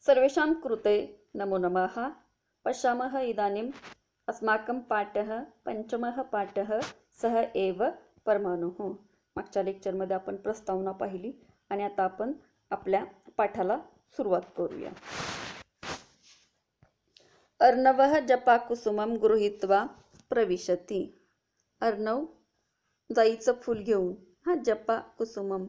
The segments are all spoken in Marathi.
सर्वेषां कृते नमो नमः। पश्यामः इदानीम् अस्माकं पाठः पंचमः पाठः सह एव परमाणुः। मागच्या लेक्चरमध्ये आपण प्रस्तावना पाहिली आणि आता आपण आपल्या पाठाला सुरुवात करूया। अर्णवः जपाकुसुमं गृहीत्वा प्रविशति। अर्णव जाईचं फूल घेऊन जपाकुसुमम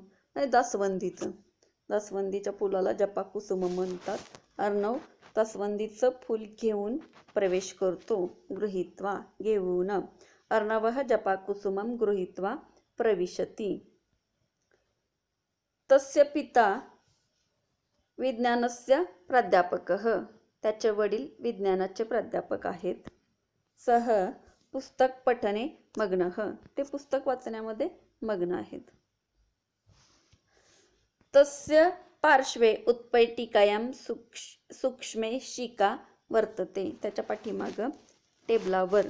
जास्वंदीच्या फुलाला जपाकुसुमम म्हणतात। अर्णव जास्वंदीचं फूल घेऊन प्रवेश करतो। गृहीत्वा घेऊन। अर्णवः जपाकुसुमं गृहीत्वा प्रविशति। तस्य पिता विज्ञानस्य प्राध्यापकः। त्याचे वडील विज्ञानाचे प्राध्यापक आहेत। सह पुस्तक पठने मग्नः। ते पुस्तक वाचण्यामध्ये मग्न आहेत। तस्य पार्श्वे उत्पेटिकायां सूक्ष्मेशिका वर्तते। त्याच्या पाठीमागं टेबलावर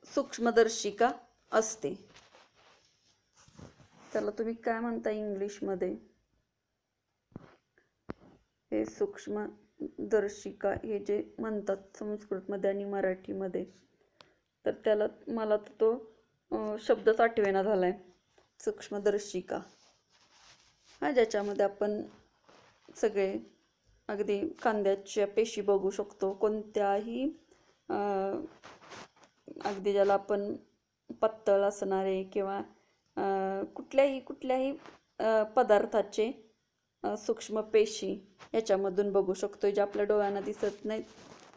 सूक्ष्मदर्शिका असते। त्याला तुम्ही काय म्हणता इंग्लिशमध्ये? हे सूक्ष्मदर्शिका हे जे म्हणतात संस्कृतमध्ये आणि मराठीमध्ये, तर त्याला मला तो शब्दच आठवेना झालाय। सूक्ष्मदर्शिका ज्याच्यामध्ये आपण सगळे अगदी कांद्याच्या पेशी बघू शकतो। कोणत्याही अगदी ज्याला आपण पातळ असणारे किंवा कुठल्याही पदार्थाचे सूक्ष्म पेशी याच्यामधून बघू शकतो। जे आपल्या डोळ्यांना दिसत नाहीत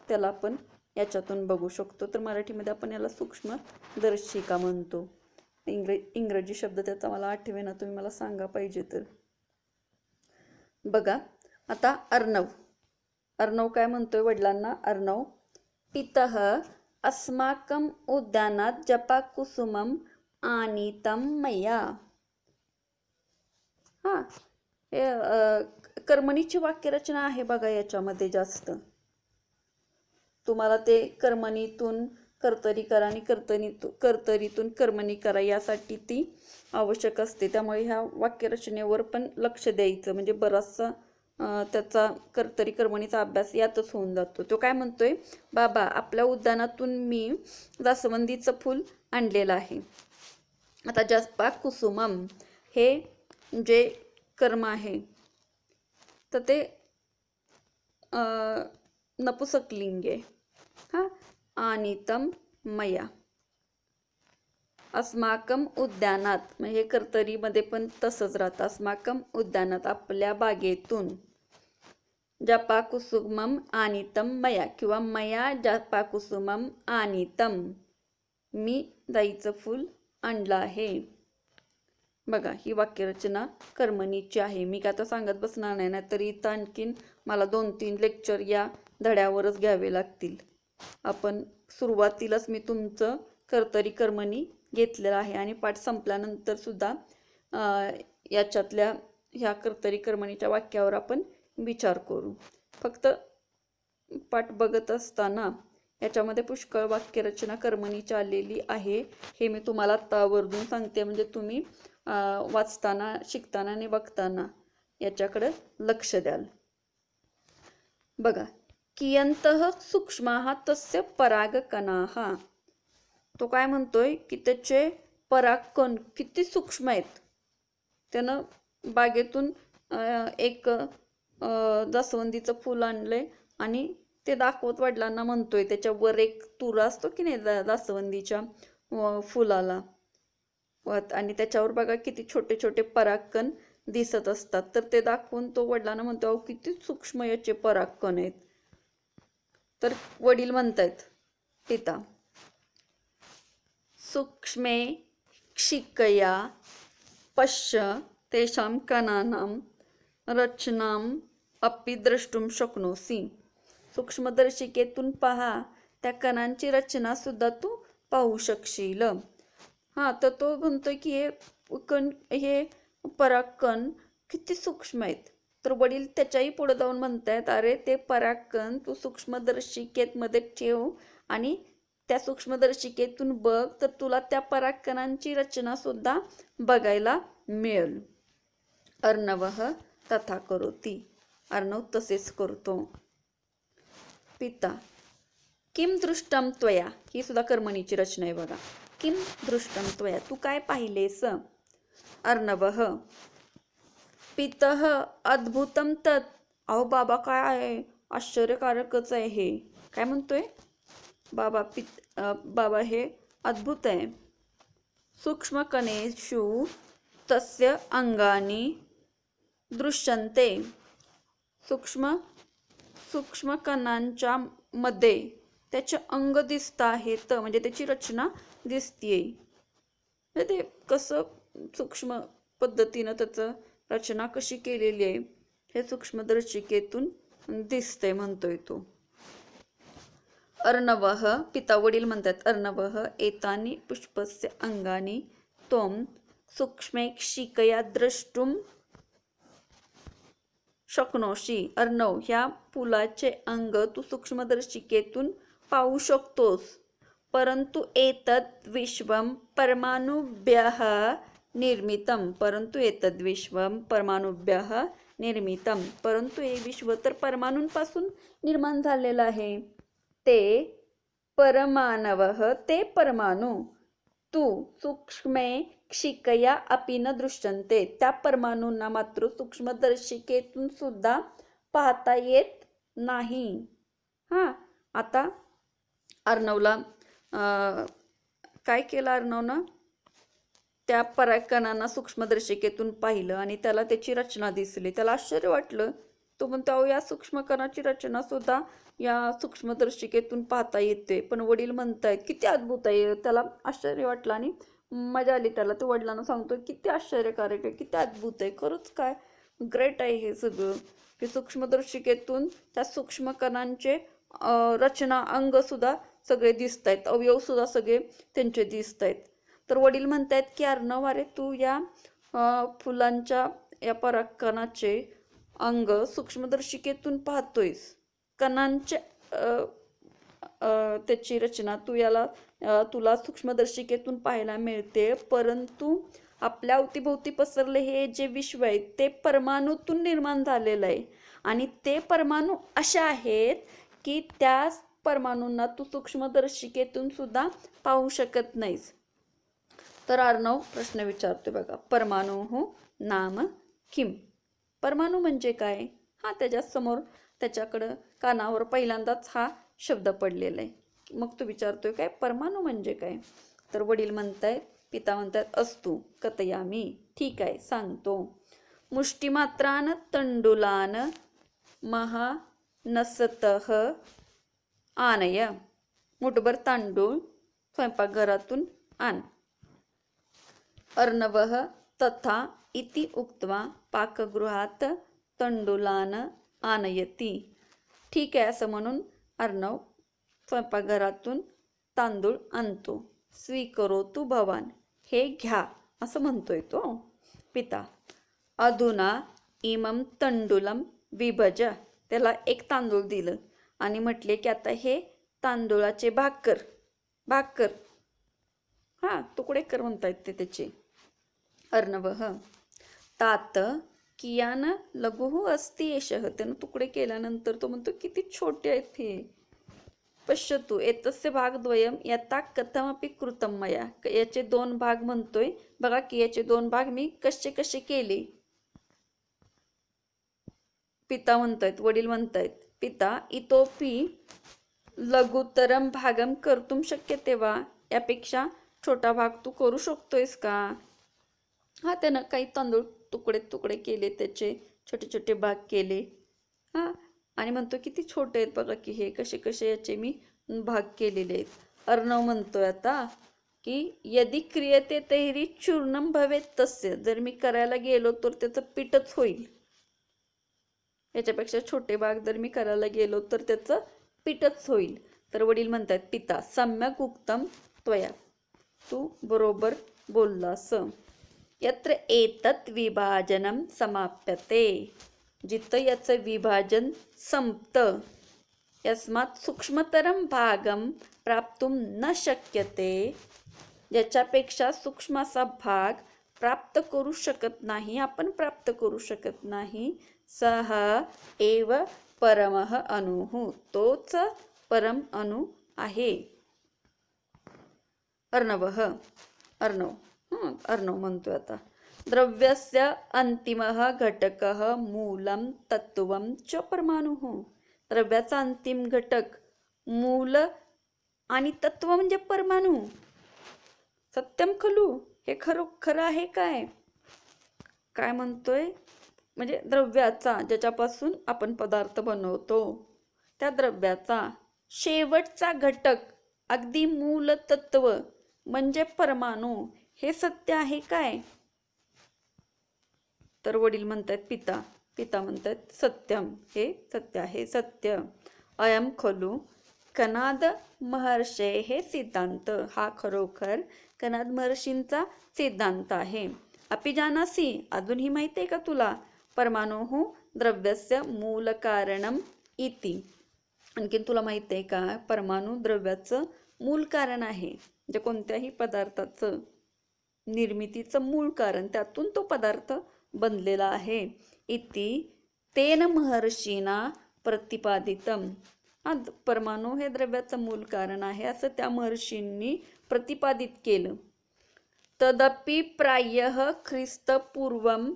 त्याला आपण याच्यातून बघू शकतो। तर मराठीमध्ये आपण याला सूक्ष्मदर्शिका म्हणतो। इंग्रजी शब्द त्याचा मला आठवेना, तुम्ही मला सांगा पाहिजे तर। बघा आता अर्णव काय म्हणतोय वडिलांना? अर्णव पितः अस्माकं उद्यानात जपाकुसुमं आनीतं मया। कर्मणीची वाक्यरचना आहे बघा याच्यामध्ये जास्त। तुम्हाला ते कर्मणीतून कर्तरी करा आणि कर्तरीतून कर्मणी करा यासाठी ती आवश्यक असते। त्यामुळे ह्या वाक्यरचनेवर पण लक्ष द्यायचं, म्हणजे बराचसा त्याचा कर्तरी कर्मणीचा अभ्यास यातच होऊन जातो। तो काय म्हणतोय? बाबा, आपल्या उद्यानातून मी जास्वंदीचं फूल आणलेलं आहे। आता जपाकुसुमम हे जे कर्म आहे तर ते नपुंसकलिंग आहे। आनीतं मया। अस्माकं उद्यानात म्हणजे कर्तरीमध्ये पण तसंच राहतं। अस्माकं उद्यानात आपल्या बागेतून जपाकुसुमम आनीतं मया किंवा मया जपाकुसुमम आनीतं, मी जाईचं फूल आणलं आहे। बघा ही वाक्यरचना कर्मणीची आहे। मी काय आता सांगत बसणार नाही, नाहीतर इथं आणखीन मला 2-3 लेक्चर या धड्यावरच घ्यावे लागतील। आपण सुरुवातीलाच मी तुमचं कर्तरी कर्मणी घेतलेलं आहे आणि पाठ संपल्यानंतर सुद्धा याच्यातल्या ह्या कर्तरी कर्मणीच्या वाक्यावर आपण विचार करू। फक्त पाठ बघत असताना याच्यामध्ये पुष्कळ वाक्यरचना कर्मणीची आलेली आहे हे मी तुम्हाला आवर्जून सांगते, म्हणजे तुम्ही वाचताना, शिकताना आणि बघताना याच्याकडे लक्ष द्याल। बघा कियंतः सूक्ष्माः तस्य परागकणाः। तो काय म्हणतोय की त्याचे परागकण किती सूक्ष्म आहेत। त्यानं बागेतून एक जास्वंदीचं फूल आणलंय आणि ते दाखवत वडिलांना म्हणतोय, त्याच्यावर एक तुरा असतो की नाही जास्वंदीच्या फुलाला, आणि त्याच्यावर बघा किती छोटे छोटे परागकण दिसत असतात। तर ते दाखवून तो वडिलांना म्हणतो, अहो किती सूक्ष्म याचे परागकण आहेत। तर वडील म्हणतायत पिता, सूक्ष्मे क्षिकया पश्य तेषां कणानां रचनां अपि द्रष्टुं शक्नोसि। सूक्ष्मदर्शिकेतून पहा, त्या कणांची रचना सुद्धा तू पाहू शकशील। तर तो म्हणतोय की हे परागकण किती सूक्ष्म आहेत। तर वडील त्याच्याही पुढे जाऊन म्हणतायत, अरे ते परागकण तू सूक्ष्मदर्शिकेमध्ये ठेव आणि त्या सूक्ष्मदर्शिकेतून बघ, तर तुला त्या परागकणांची रचना सुद्धा बघायला मिळेल। अर्णवः तथा करोति. अर्णव तसेच करतो. पिता किम दृष्टम त्वया. ही सुद्धा कर्मणीची रचना आहे बघा. किम दृष्टम त्वया, तू काय पाहिलेस. अर्णवः पितः अद्भुतम तत्. अहो बाबा काय आहे, आश्चर्यकारकच आहे हे. काय म्हणतोय बाबा. बाबा हे अद्भुत आहे. सूक्ष्मकणेषु तस्य अंगानी दृश्यन्ते. सूक्ष्म कणांच्या मध्ये त्याचे अंग दिसत आहेत, म्हणजे त्याची रचना दिसतीये. ते कसं सूक्ष्म पद्धतीनं त्याचं रचना कशी केलेली आहे हे सूक्ष्मदर्शिकेतून दिसतंय म्हणतोय तो. अर्णवः पिता वडील म्हणतात. अर्णवः एतानि पुष्पस्य अंगानि त्वं सूक्ष्मेक्षिकया द्रष्टुम शक्नोषि. अर्णव, ह्या फुलाचे अंग तू सूक्ष्मदर्शिकेतून पाहू शकतोस. परंतु एतद् विश्वं परमाणुभ्यः निर्मितम. परंतु एतद् विश्वं परमाणुभ्यः निर्मितम. परंतु हे विश्व तर परमाणूंपासून निर्माण झालेलं आहे. ते परमाणवः, ते परमाणू तू सूक्ष्मे क्षिकया अपि न दृश्यन्ते. त्या परमाणूंना मात्र सूक्ष्मदर्शिकेतून सुद्धा पाहता येत नाही. आता अर्णवला काय केलं अर्णवनं, त्या परागकणांना सूक्ष्मदर्शिकेतून पाहिलं आणि त्याला त्याची रचना दिसली. त्याला आश्चर्य वाटलं. तो म्हणतो अहो या सूक्ष्मकणाची रचना सुद्धा या सूक्ष्मदर्शिकेतून पाहता येते. पण वडील म्हणतायत किती अद्भुत आहे. त्याला आश्चर्य वाटलं आणि मजा आली त्याला. तो वडिलांना सांगतो किती आश्चर्यकारक आहे, किती अद्भुत आहे, खरंच काय ग्रेट आहे हे सगळं. की सूक्ष्मदर्शिकेतून त्या सूक्ष्मकणांचे रचना अंग सुद्धा सगळे दिसत आहेत, अवयव सुद्धा सगळे त्यांचे दिसत आहेत. तर वडील म्हणतायत की अर्णव, अरे तू या फुलांच्या या परागकणाचे अंग सूक्ष्मदर्शिकेतून पाहतोयस. कणांचे त्याची रचना तुला सूक्ष्मदर्शिकेतून पाहायला मिळते. परंतु आपल्या अवतीभोवती पसरले हे जे विश्व आहे ते परमाणूतून निर्माण झालेलं आहे. आणि ते परमाणू असे आहेत की त्या परमाणूंना तू सूक्ष्मदर्शिकेतून सुद्धा पाहू शकत नाहीस. तर अर्णव प्रश्न विचारतोय बघा. परमाणु नाम किम. परमाणू म्हणजे काय. त्याच्यासमोर त्याच्याकडं कानावर पहिल्यांदाच हा शब्द पडलेला आहे. मग तो विचारतोय काय परमाणू म्हणजे काय. तर वडील म्हणतायत, पिता म्हणतात अस्तु कथयामी. ठीक आहे सांगतो. मुष्टिमात्रान तंडुलान महानसतः आनय. मुठभर तांदूळ स्वयंपाकघरातून आण. अर्णवः तथा इति उक्त्वा पाकगृहात तंडुलान आनयती. ठीक आहे असं म्हणून अर्णव स्वयंपाकघरातून तांदूळ आणतो. स्वीकरोतु भवान. हे घ्या असं म्हणतोय तो पिता. अधुना इमं तंडुलम विभज. त्याला एक तांदूळ दिलं आणि म्हटले की आता हे तांदूळाचे भाग कर. तुकडे कर म्हणतायत ते त्याचे. अर्णवः तात कियान लघुः अस्ति एषः. त्यानं तुकडे केल्यानंतर तो म्हणतो किती छोटे आहेत हे. पश्यतु एतस्य भागद्वयं यथा कथमपि कृतं मया. याचे दोन भाग म्हणतोय बघा की याचे दोन भाग मी कसे कसे केले. पिता म्हणतायत, वडील म्हणतायत पिता इतोपि लघुतरम भागम कर्तुम शक्यते वा. यापेक्षा छोटा भाग तू करू शकतोयस का. त्यानं काही तांदूळ तुकडे केले, त्याचे छोटे छोटे भाग केले. आणि म्हणतो किती छोटे आहेत बघा की हे कसे कसे याचे मी भाग केलेले आहेत. अर्णव म्हणतोय आता की यदि क्रियते तैरी चूर्णम भवेत तस्य. जर मी करायला गेलो तर त्याचं पीठच होईल. याच्यापेक्षा छोटे भाग जर मी करायला गेलो तर त्याचं पीठच होईल. तर वडील म्हणतात पिता सम्यक उक्तम त्वया. तू बरोबर बोललास. यत्र एतत् विभाजनम समाप्यते. जिथं याचं विभाजन संपतं. यस्मात् सूक्ष्मतरम भागम प्राप्तुम न शक्यते. ज्याच्यापेक्षा सूक्ष्म असा भाग प्राप्त करू शकत नाही, आपण प्राप्त करू शकत नाही. सह एव परमः अणुः, तोच परम अणु आहे. अर्णवः, अर्णव म्हणतोय आता. द्रव्यस्य अंतिमः घटकः मूलं तत्त्वं च परमाणुः. द्रव्याचा अंतिम घटक, मूल आणि तत्व म्हणजे परमाणू. सत्यम खलू, हे खरं आहे काय? काय म्हणतोय? म्हणजे द्रव्याचा, ज्याच्यापासून आपण पदार्थ बनवतो, त्या द्रव्याचा शेवटचा घटक, अगदी मूल तत्व म्हणजे परमाणू, हे सत्य आहे काय? तर वडील म्हणतात, पिता म्हणतात सत्यम, हे सत्य आहे, सत्य. अयम खलू कनाद महर्षे, हे सिद्धांत, हा खरोखर कनाद महर्षींचा सिद्धांत आहे. अपि जानासी, अजूनही माहिती आहे का तुला? परमाणुः द्रव्यस्य मूल कारणम इति. आणखीन तुला माहिती आहे का, परमाणू द्रव्याचं मूल कारण आहे. म्हणजे कोणत्याही पदार्थाचं निर्मितीचं मूळ कारण, त्यातून तो पदार्थ बनलेला आहे. इति तेन महर्षीना प्रतिपादितम. परमाणू हे द्रव्याचं मूल कारण आहे असं त्या महर्षींनी प्रतिपादित केलं. तदपि प्रायः ख्रिस्तपूर्वम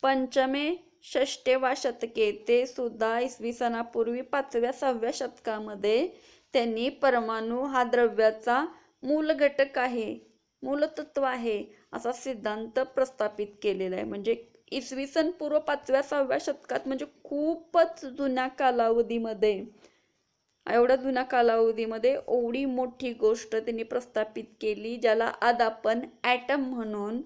5वे-6वे वा शतके, ते सुद्धा इसवी सनापूर्वी 5व्या-6व्या शतकामध्ये त्यांनी परमाणू हा द्रव्याचा मूल घटक आहे, मूलतत्व आहे, असा सिद्धांत प्रस्थापित केलेला आहे. म्हणजे इसवी सन पूर्व 5व्या-6व्या शतकात, म्हणजे खूपच जुन्या कालावधीमध्ये, एवढ्या जुन्या कालावधीमध्ये एवढी मोठी गोष्ट त्यांनी प्रस्थापित केली, ज्याला आज आपण ॲटम म्हणून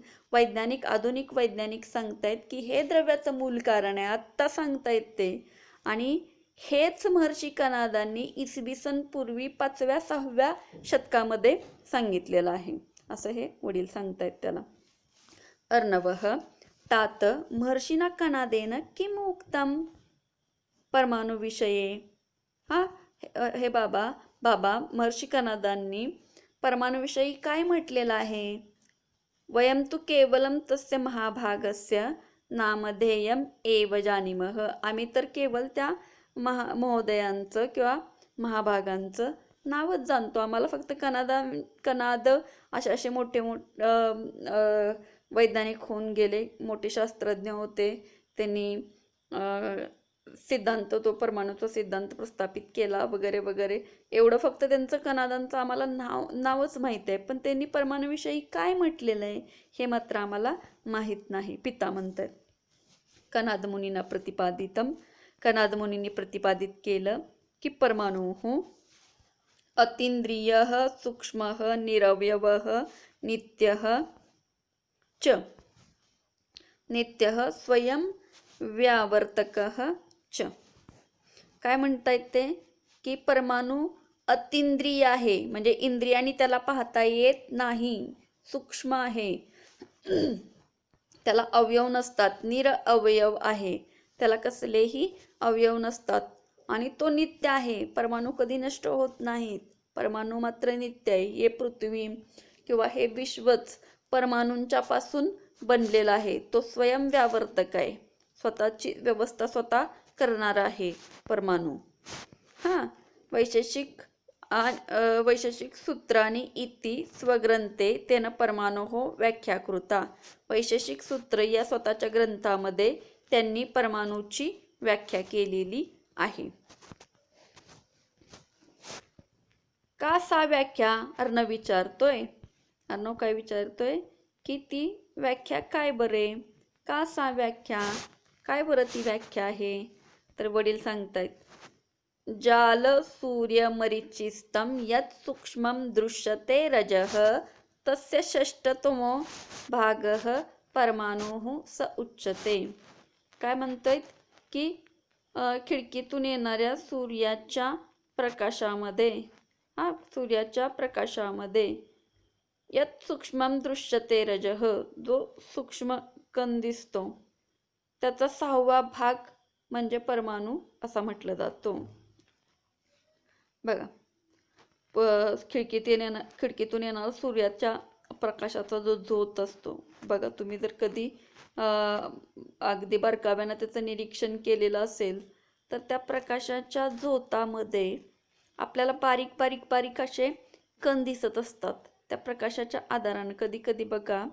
आधुनिक वैज्ञानिक सांगतायत की हे द्रव्याचं मूल कारण आहे, आत्ता सांगतायत ते. आणि हेच महर्षी कनादांनी इसवी सन पूर्वी 5व्या-6व्या शतकामध्ये सांगितलेलं आहे, असं हे वडील सांगतायत त्याला. अर्णवः तात महर्षीना कनादेन किम उक्तम परमाणुविषये. हे बाबा महर्षी कनादांनी परमाणुविषयी काय म्हटलेलं आहे? वयं तु केवलं तस्य महाभागस्य नामधेयम एव जानीमः. आम्ही तर केवळ त्या महोदयांचं किंवा महाभागांचं नावच जाणतो. आम्हाला फक्त कनाद असे मोठे वैज्ञानिक होऊन गेले, मोठे शास्त्रज्ञ होते. त्यांनी सिद्धांत, तो परमाणूचा सिद्धांत प्रस्थापित केला वगैरे वगैरे, एवढं फक्त त्यांचं कनादांचं आम्हाला नावच माहीत आहे. पण त्यांनी परमाणूविषयी काय म्हटलेलं आहे हे मात्र आम्हाला माहीत नाही. पिता म्हणतात, कनाद मुनींना प्रतिपादितम, कनाद मुनींनी प्रतिपादित केलं की परमाणुः अतींद्रियः सूक्ष्मः निरवयवः नित्यः च, नित्यः स्वयं व्यावर्तकः च. काय म्हणतायत ते? की परमाणू अतींद्रिय आहे, म्हणजे इंद्रियांनी त्याला पाहता येत नाही, सूक्ष्म आहे, त्याला अवयव नसतात, निरअवयव आहे, त्याला कसलेही अवयव नसतात, आणि तो नित्य आहे. परमाणू कधी नष्ट होत नाहीत, परमाणू मात्र नित्य आहे. हे पृथ्वी किंवा हे विश्वच परमाणूंच्या पासून बनलेला आहे. तो स्वयं व्यावर्तक आहे, स्वतःची व्यवस्था स्वतः करणारा आहे परमाणू. वैशेषिक सूत्रांनी इति स्वग्रंथे तेन परमाणुः व्याख्या कृता. वैशेषिक सूत्र या स्वतःच्या ग्रंथामध्ये त्यांनी परमाणूची व्याख्या केलेली आहे. का सा व्याख्या? अर्णव विचारतोय. अर्णव काय विचारतोय की ती व्याख्या काय बरे, का सा व्याख्या, काय बरं ती व्याख्या आहे? तर वडील सांगतायत, जाल सूर्य मरीचिस्तम यत् सूक्ष्मं दृश्यते रजः तस्य षष्ठतमो भागः परमाणुः स उच्यते. काय म्हणतायत की खिडकीतून येणाऱ्या सूर्याच्या प्रकाशामध्ये यत् सूक्ष्मं दृश्यते रजः, जो सूक्ष्म कण दिसतो, त्याचा 6वा भाग म्हणजे परमाणू असा म्हटलं जातो. बघा, खिडकीतून येणारा सूर्याच्या प्रकाशाचा जो झोत असतो बघा, तुम्ही जर कधी अगदी बारकाव्यानं त्याचं निरीक्षण केलेलं असेल तर त्या प्रकाशाच्या झोतामध्ये आपल्याला बारीक बारीक बारीक असे कण दिसत असतात. त्या प्रकाशाच्या आधारानं कधी कधी बघा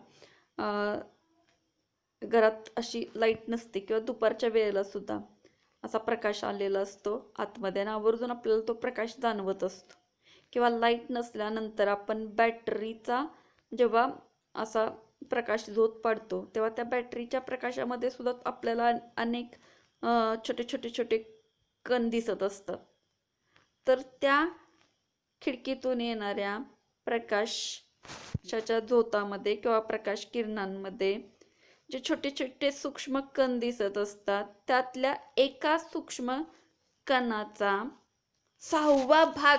घरात अशी लाईट नसते किंवा दुपारच्या वेळेला सुद्धा असा प्रकाश आलेला असतो आतमध्ये आणि आवर्जून आपल्याला तो प्रकाश जाणवत असतो. किंवा लाईट नसल्यानंतर आपण बॅटरीचा जेव्हा असा प्रकाश झोत पाडतो तेव्हा त्या बॅटरीच्या प्रकाशामध्ये सुद्धा आपल्याला अनेक छोटे छोटे छोटे कण दिसत असतात. तर त्या खिडकीतून येणाऱ्या प्रकाशाच्या झोतामध्ये किंवा प्रकाश किरणांमध्ये जे छोटे छोटे सूक्ष्म कण दिसत असतात त्यातल्या एका सूक्ष्म कणाचा 6वा भाग,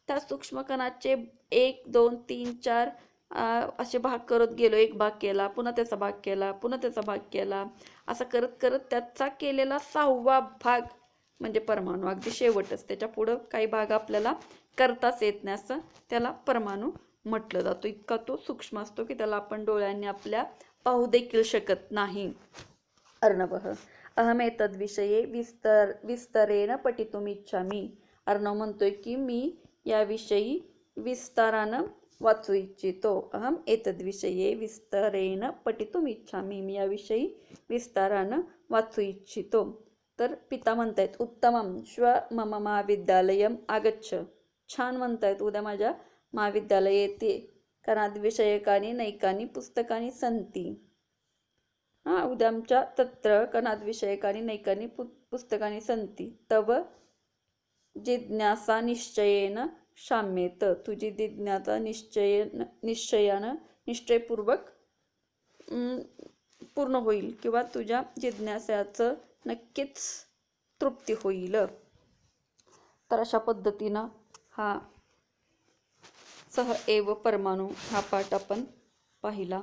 त्या सूक्ष्म कणाचे 1 2 3 4 असे भाग करत गेलो. एक भाग केला, पुन्हा त्याचा भाग केला, पुन्हा त्याचा भाग केला, असं करत करत त्याचा केलेला 6वा भाग म्हणजे परमाणू. अगदी शेवटच, त्याच्या पुढं काही भाग आपल्याला करताच येत नाही, असं त्याला परमाणू म्हटलं जातं. इतका तो सूक्ष्म असतो की त्याला आपण डोळ्यांनी आपल्या पाहू देखील शकत नाही. अर्णवः अहमेतद्विषये विस्तरेण पठितुमिच्छामि. अर्णव म्हणतोय की मी याविषयी विस्तारानं वाचू इच्छितो. अहम एतद्विषये विस्तरेण पठितुमिच्छामि. मी याविषयी विस्तारानं वाचू इच्छितो. तर पिता म्हणतायत उत्तमं श्व मम महाविद्यालयम आगच्छ. छान म्हणतायत, उद्या माझ्या महाविद्यालय येते. कणाद्विषयकानि नैकानि पुस्तकानि सन्ति. उद्या आमच्या तत्र कणाद्विषयकानि नैकानि पुस्तकानि सन्ति. तव जिज्ञासा निश्चयेन शाम्येत. तुझी जिज्ञासा निश्चयानं निश्चयपूर्वक पूर्ण होईल किंवा तुझ्या जिज्ञासाचं नक्कीच तृप्ती होईल. तर अशा पद्धतीनं हा सह एव परमाणू हा पाठ आपण पाहिला.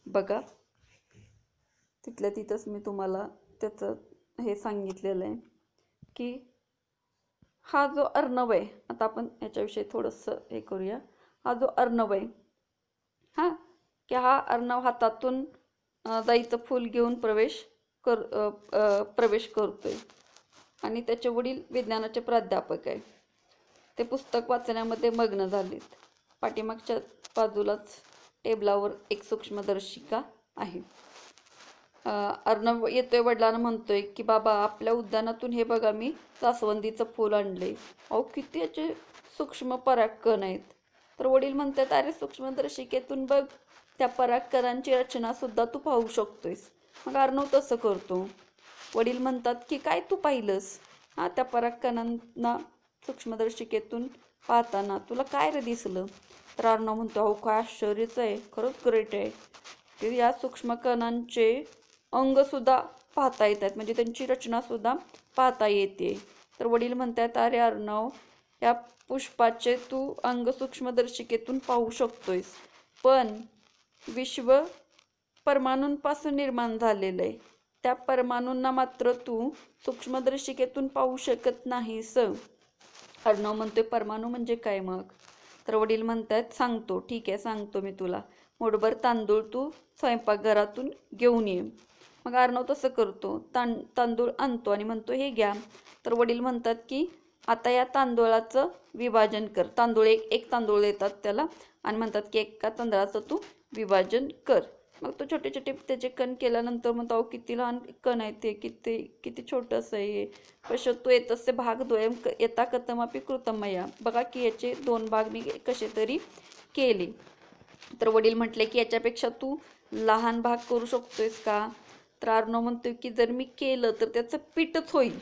बघा, तिथल्या तिथंच मी तुम्हाला त्याचं हे सांगितलेलं आहे की हा जो अर्णव आहे, आता आपण याच्याविषयी थोडंसं हे करूया. हा जो अर्णव आहे की हा अर्णव हातातून जाईचं फूल घेऊन प्रवेश करतोय आणि त्याचे वडील विज्ञानाचे प्राध्यापक आहे. ते पुस्तक वाचण्यामध्ये मग्न झालेत. पाठीमागच्या बाजूलाच टेबलावर एक सूक्ष्मदर्शिका आहे. अर्णव येतोय, वडिलांना म्हणतोय की बाबा आपल्या उद्यानातून हे बघा मी जास्वंदीचं फूल आणलंय. अहो किती याचे सूक्ष्म परागकण आहेत. तर वडील म्हणतात अरे सूक्ष्मदर्शिकेतून बघ, त्या परागकणांची रचना सुद्धा तू पाहू शकतोयस. मग अर्णव तसं करतो. वडील म्हणतात की काय तू पाहिलंस? त्या परागकणांना सूक्ष्मदर्शिकेतून पाहताना तुला काय रे दिसलं? तर अर्णव म्हणतो अहो काय आश्चर्यच आहे, खरंच ग्रेट आहे की या सूक्ष्मकणांचे अंगसुद्धा पाहता येतात, म्हणजे त्यांची रचनासुद्धा पाहता येते. तर वडील म्हणतात अरे अर्णव, या पुष्पाचे तू अंग सूक्ष्मदर्शिकेतून पाहू शकतोयस, पण विश्व परमाणूंपासून निर्माण झालेलं आहे. त्या परमाणूंना मात्र तू सूक्ष्मदर्शिकेतून पाहू शकत नाहीस. अर्णव म्हणतोय परमाणू म्हणजे काय मग? तर वडील म्हणतात सांगतो, ठीक आहे सांगतो मी तुला. मुठभर तांदूळ तू स्वयंपाकघरातून घेऊन ये. मग अर्णव तसं करतो, तांदूळ आणतो आणि म्हणतो हे घ्या. तर वडील म्हणतात की आता या तांदूळाचं विभाजन कर. तांदूळ एक तांदूळ देतात त्याला आणि म्हणतात की एका तांदळाचं तू विभाजन कर. मग तो छोटे छोटे त्याचे कण केल्यानंतर म्हणतो अहो किती लहान कण आहे ते, किती छोटंसं आहे. पश्यतो एतस्य भागद्वयं यथा कथमपि कृतं मया. बघा की याचे 2 भाग मी कसे तरी केले. तर वडील म्हटले की याच्यापेक्षा तू लहान भाग करू शकतोयस का? तर अर्णव म्हणतोय की जर मी केलं तर त्याचं पीठच होईल.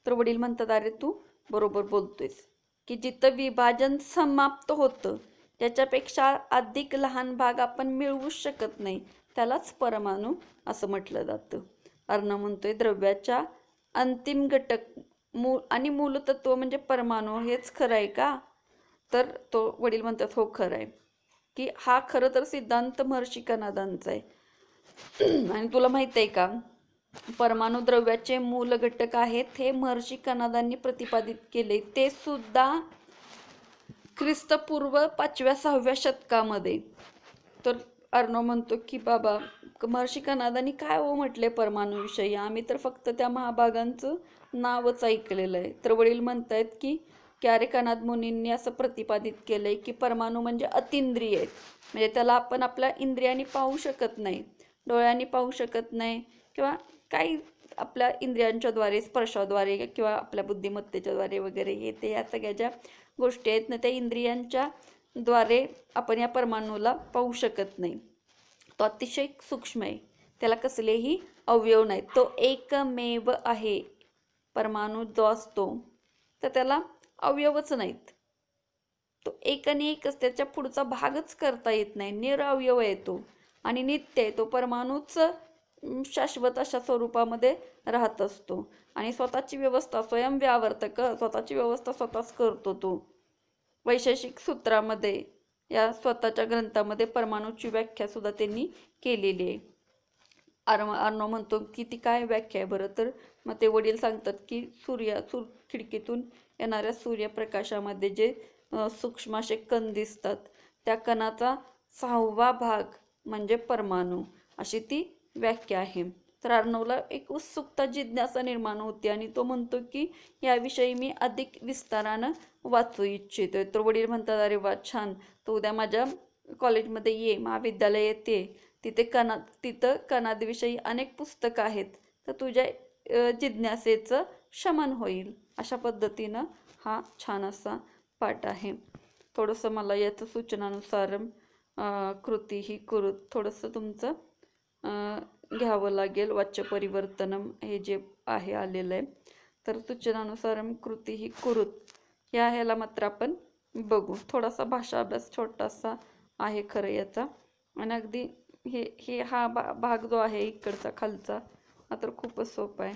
तर वडील म्हणतात अरे तू बरोबर बोलतोयस की जिथं विभाजन समाप्त होतं त्याच्यापेक्षा अधिक लहान भाग आपण मिळवू शकत नाही, त्यालाच परमाणू असं म्हटलं जातं. अर्णव म्हणतोय द्रव्याच्या अंतिम घटक आणि मूलतत्व म्हणजे परमाणू हेच खरं आहे का? तर तो वडील म्हणतात हो खरं आहे, की हा खरं तर सिद्धांत महर्षी कणादांचा आहे. आणि तुला माहित आहे का, परमाणू द्रव्याचे मूल घटक आहेत हे महर्षी कणादांनी प्रतिपादित केले. ते सुद्धा ख्रिस्तपूर्व 5व्या-6व्या शतकामध्ये. तर अर्णव म्हणतो की बाबा महर्षी कनादांनी काय हो म्हटले परमाणूविषयी, आम्ही तर फक्त त्या महाभागांचं नावच ऐकलेलं आहे. तर वडील म्हणतायत की क्यारे कनाद मुनींनी असं प्रतिपादित केलंय की परमाणू म्हणजे अतिंद्रिय आहेत, म्हणजे त्याला आपण आपल्या इंद्रियांनी पाहू शकत नाही, डोळ्यांनी पाहू शकत नाही, किंवा काही आपल्या इंद्रियांच्याद्वारे, स्पर्शाद्वारे किंवा आपल्या बुद्धिमत्तेच्याद्वारे वगैरे हे ते या सगळ्या ज्या गोष्टी आहेत ना, त्या इंद्रियांच्या द्वारे आपण या परमाणूला पाहू शकत नाही. तो अतिशय सूक्ष्म आहे, त्याला कसलेही अवयव नाहीत, तो एकमेव आहे. परमाणू जो असतो तर त्याला अवयवच नाहीत, तो एक आणि एकच, त्याच्या पुढचा भागच करता येत नाही, निरअवयव आहे तो आणि नित्य आहे तो. परमाणूच शाश्वत अशा स्वरूपामध्ये राहत असतो आणि स्वतःची व्यवस्था स्वयंव्यावर्तक, स्वतःची व्यवस्था स्वतःच करतो तो. वैशेषिक सूत्रामध्ये या स्वतःच्या ग्रंथामध्ये परमाणूची व्याख्या सुद्धा त्यांनी केलेली आहे. अर्णव म्हणतो की ती काय व्याख्या आहे बरं, तर मग ते वडील सांगतात की खिडकीतून येणाऱ्या सूर्यप्रकाशामध्ये जे सूक्ष्म असे कण दिसतात, त्या कणाचा 6वा भाग म्हणजे परमाणू, अशी ती व्याख्या आहे. तर अर्णवला एक उत्सुकता, जिज्ञासा निर्माण होते आणि तो म्हणतो की याविषयी मी अधिक विस्तारानं वाचू इच्छितोय. तर वडील म्हणतात अरे वा छान, तो उद्या माझ्या कॉलेजमध्ये ये, महाविद्यालयात ये, तिथं कणादविषयी अनेक पुस्तकं आहेत, तर तुझ्या जिज्ञासेचं शमन होईल. अशा पद्धतीनं हा छान असा पाठ आहे. थोडंसं मला याचं सूचनानुसार कृती ही कुरुत थोडंसं तुमचं घ्यावं लागेल. वाच्य परिवर्तनम हे जे आहे आलेलं आहे, तर सूचनानुसार कृती ही कुरुत या ह्याला मात्र आपण बघू. थोडासा भाषा अभ्यास छोटासा आहे खरं याचा, आणि अगदी हे हा भाग जो आहे इकडचा खालचा मात्र खूपच सोपा आहे.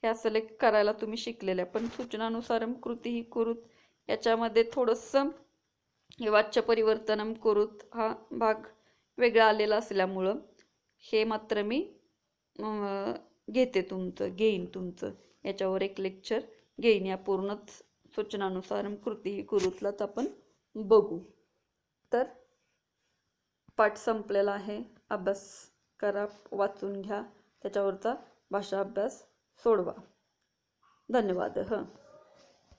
हे असं लेख करायला तुम्ही शिकलेलं आहे, पण सूचनानुसार कृती ही कुरुत याच्यामध्ये थोडंसं हे वाच्य परिवर्तनम कुरुत हा भाग वेगळा आलेला असल्यामुळं हे मात्र मी घेईन तुमचं याच्यावर एक लेक्चर घेईन. या पूर्णच सूचनानुसार कृती ही कुरुतलाच आपण बघू. तर पाठ संपलेला आहे. अभ्यास करा, वाचून घ्या, त्याच्यावरचा भाषा अभ्यास सोडवा. धन्यवाद.